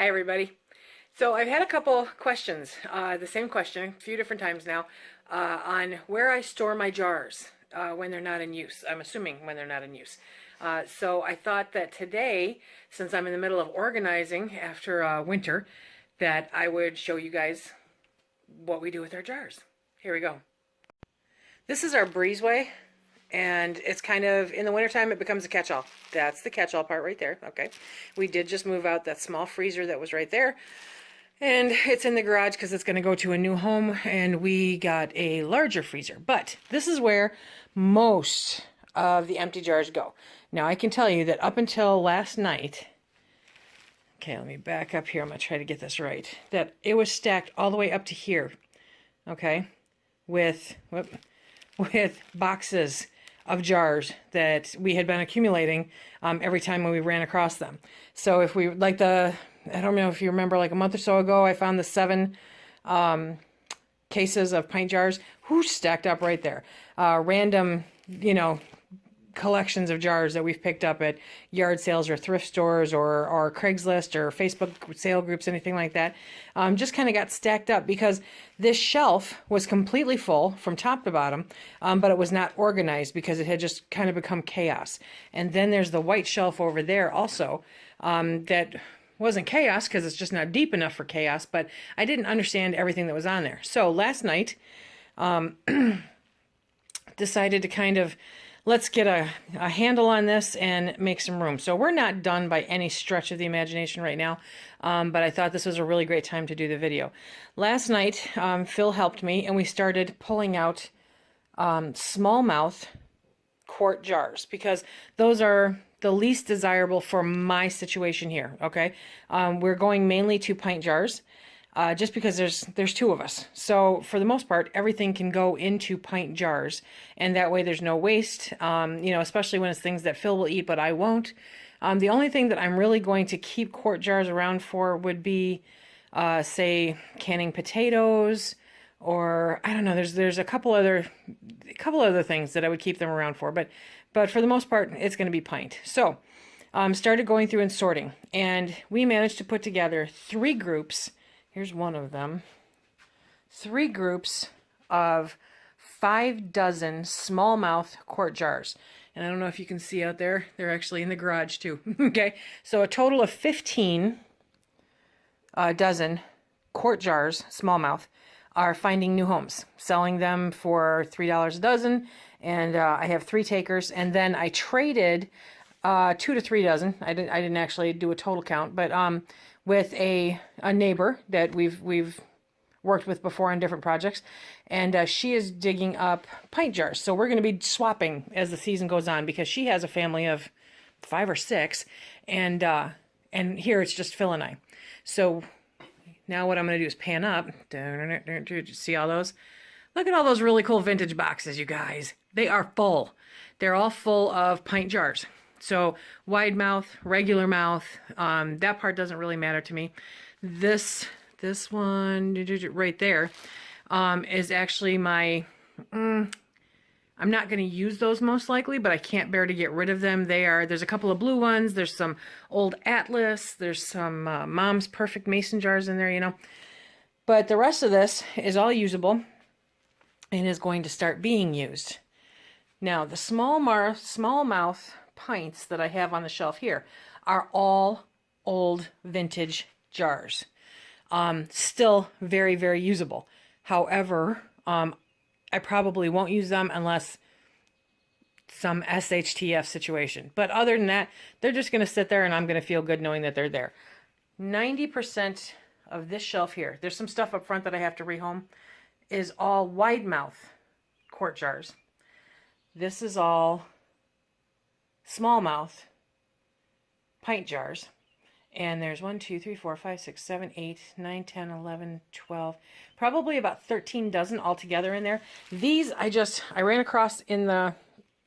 Hi, everybody. So I've had a couple questions, the same question a few different times now, on where I store my jars when they're not in use. I'm assuming when they're not in use. So I thought that today, since I'm in the middle of organizing after winter, that I would show you guys what we do with our jars. Here we go. This is our breezeway. And it's kind of, in the wintertime, it becomes a catch-all. That's the catch-all part right there, okay? We did just move out that small freezer that was right there. And it's in the garage because it's going to go to a new home. And we got a larger freezer. But this is where most of the empty jars go. Now, I can tell you that up until last night, okay, let me back up here. I'm going to try to get this right. That it was stacked all the way up to here, okay? With boxes of jars that we had been accumulating every time when we ran across them. So if we, like I don't know if you remember, like a month or so ago, I found the 7 cases of pint jars, stacked up right there. Random, collections of jars that we've picked up at yard sales or thrift stores or Craigslist or Facebook sale groups, anything like that, just kind of got stacked up because this shelf was completely full from top to bottom, but it was not organized because it had just kind of become chaos. And then there's the white shelf over there also that wasn't chaos because it's just not deep enough for chaos, but I didn't understand everything that was on there. So last night, decided to kind of let's get a handle on this and make some room. So we're not done by any stretch of the imagination right now, but I thought this was a really great time to do the video. Last night, Phil helped me, and we started pulling out smallmouth quart jars because those are the least desirable for my situation here, okay? We're going mainly to pint jars. Just because there's 2 of us. So for the most part, everything can go into pint jars, and that way there's no waste, especially when it's things that Phil will eat, but I won't. The only thing that I'm really going to keep quart jars around for would be, say, canning potatoes, or I don't know, there's a couple other things that I would keep them around for, but for the most part, it's going to be pint. So, started going through and sorting, and we managed to put together 3 groups. Here's one of them. 3 groups of 5 dozen smallmouth quart jars. And I don't know if you can see out there, they're actually in the garage too. Okay, so a total of 15 dozen quart jars, smallmouth, are finding new homes, selling them for $3 a dozen. And I have 3 takers. And then I traded 2 to 3 dozen. I didn't actually do a total count, but with a neighbor that we've worked with before on different projects, and she is digging up pint jars. So we're going to be swapping as the season goes on because she has a family of 5 or 6, and here it's just Phil and I. So now what I'm going to do is pan up. See all those? Look at all those really cool vintage boxes, you guys. They are full. They're all full of pint jars. So wide mouth, regular mouth, that part doesn't really matter to me. This one right there is actually my, I'm not going to use those most likely, but I can't bear to get rid of them. There's a couple of blue ones. There's some old Atlas. There's some Mom's Perfect Mason jars in there, But the rest of this is all usable and is going to start being used. Now, the smallmouth pints that I have on the shelf here are all old vintage jars. Still very, very usable. However, I probably won't use them unless some SHTF situation. But other than that, they're just going to sit there and I'm going to feel good knowing that they're there. 90% of this shelf here, there's some stuff up front that I have to rehome, is all wide mouth quart jars. This is all smallmouth pint jars, and there's 1, 2, 3, 4, 5, 6, 7, 8, 9, 10, 11, 12, probably about 13 dozen altogether in there. These I ran across in the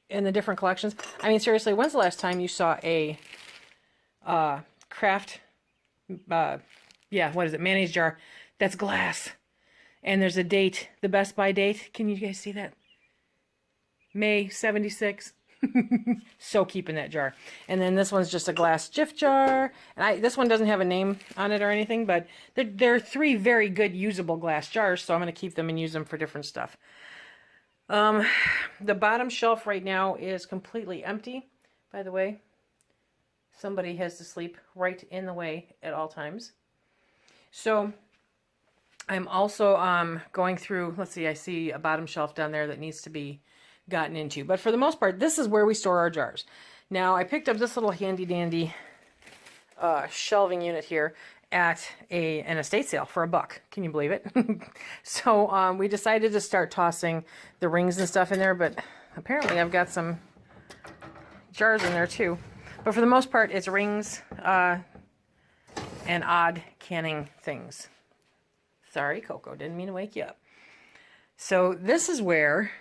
different collections. I mean, seriously, when's the last time you saw a craft what is it, mayonnaise jar that's glass, and there's a date, the Best By date? Can you guys see that? May 76. So keeping that jar. And then this one's just a glass Jif jar. And this one doesn't have a name on it or anything, but they're 3 very good usable glass jars, so I'm going to keep them and use them for different stuff. The bottom shelf right now is completely empty, by the way. Somebody has to sleep right in the way at all times. So I'm also going through, let's see, I see a bottom shelf down there that needs to be gotten into. But for the most part, this is where we store our jars. Now, I picked up this little handy-dandy shelving unit here at an estate sale for $1. Can you believe it? So we decided to start tossing the rings and stuff in there, but apparently I've got some jars in there too. But for the most part, it's rings and odd canning things. Sorry, Coco, didn't mean to wake you up. So this is where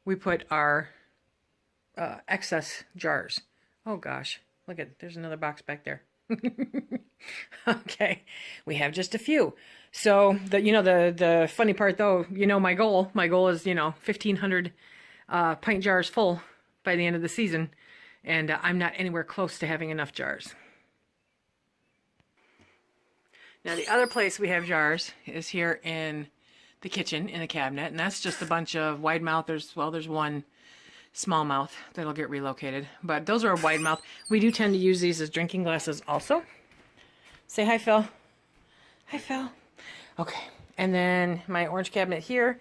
we put our excess jars. Oh gosh, look at, there's another box back there. Okay, we have just a few. So the funny part though, my goal is 1,500 pint jars full by the end of the season, and I'm not anywhere close to having enough jars. Now the other place we have jars is here in the kitchen in the cabinet, and that's just a bunch of wide mouth. There's one smallmouth that'll get relocated, but those are wide mouth. We do tend to use these as drinking glasses also. Say hi, Phil. Hi, Phil. Okay, and then my orange cabinet here,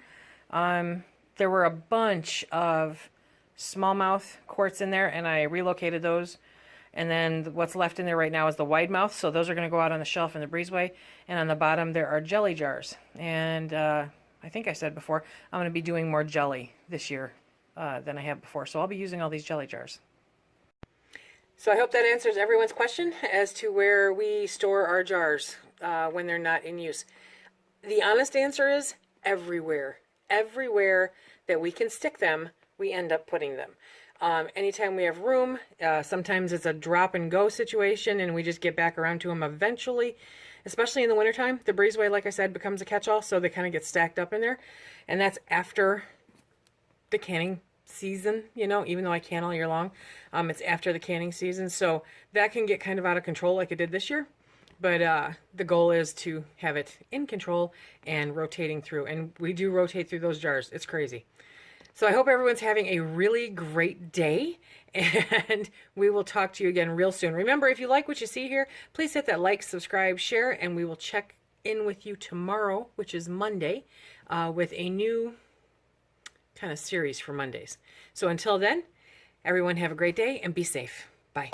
there were a bunch of smallmouth quarts in there, and I relocated those. And then what's left in there right now is the wide mouth, so those are going to go out on the shelf in the breezeway. And on the bottom there are jelly jars, and I think I said before, I'm going to be doing more jelly this year than I have before, so I'll be using all these jelly jars. So I hope that answers everyone's question as to where we store our jars when they're not in use. The honest answer is everywhere. Everywhere that we can stick them, we end up putting them. Anytime we have room, sometimes it's a drop and go situation and we just get back around to them eventually, especially in the wintertime. The breezeway, like I said, becomes a catch-all, so they kind of get stacked up in there. And that's after the canning season, even though I can all year long. It's after the canning season, so that can get kind of out of control like it did this year. But the goal is to have it in control and rotating through. And we do rotate through those jars. It's crazy. So I hope everyone's having a really great day, and we will talk to you again real soon. Remember, if you like what you see here, please hit that like, subscribe, share, and we will check in with you tomorrow, which is Monday, with a new kind of series for Mondays. So until then, everyone have a great day and be safe. Bye.